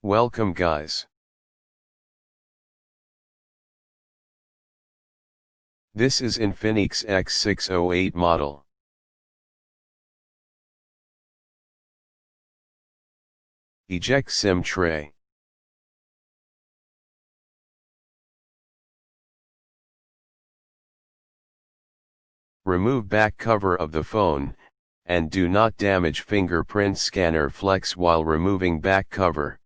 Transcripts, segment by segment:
Welcome guys. This is Infinix X608 model. Eject SIM tray. Remove back cover of the phone, and do not damage fingerprint scanner flex while removing back cover.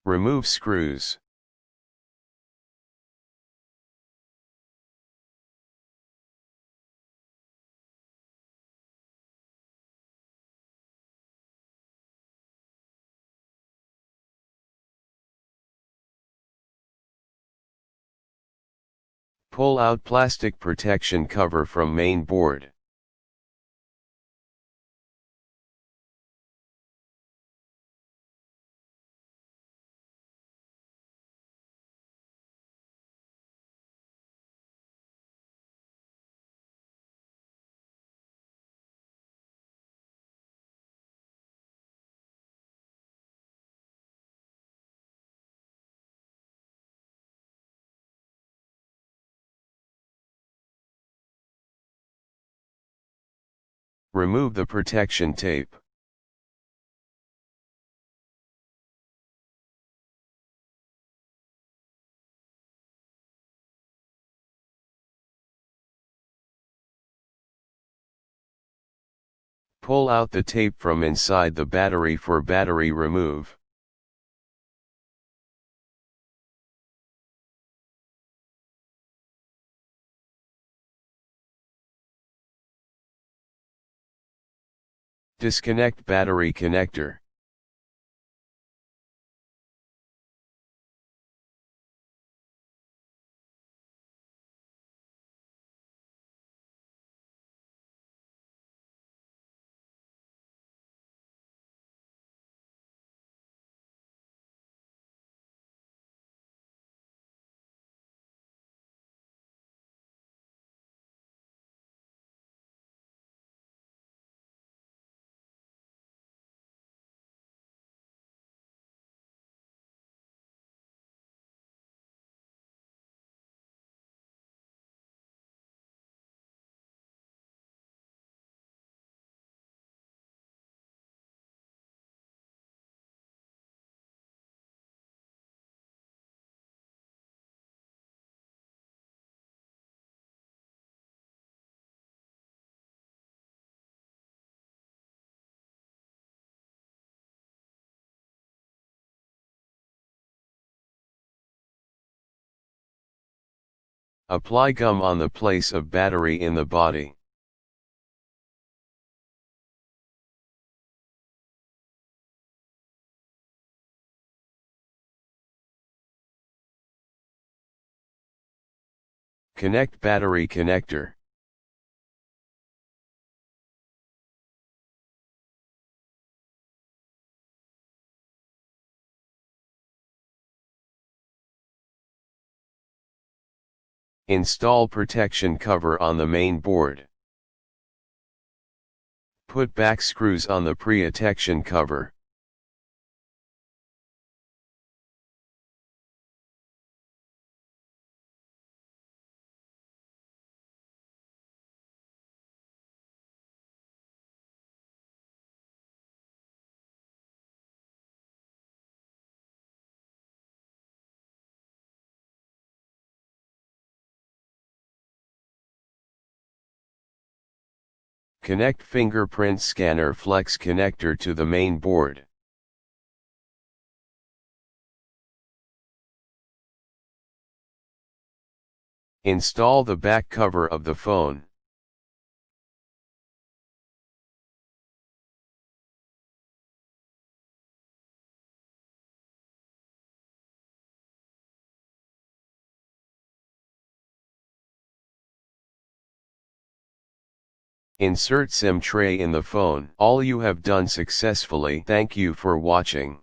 Remove screws. Pull out plastic protection cover from main board. Remove the protection tape. Pull out the tape from inside the battery for battery remove. Disconnect battery connector. Apply gum on the place of battery in the body. Connect battery connector. Install protection cover on the main board. Put back screws on the protection cover. Connect fingerprint scanner flex connector to the main board. Install the back cover of the phone. Insert SIM tray in the phone. All you have done successfully. Thank you for watching.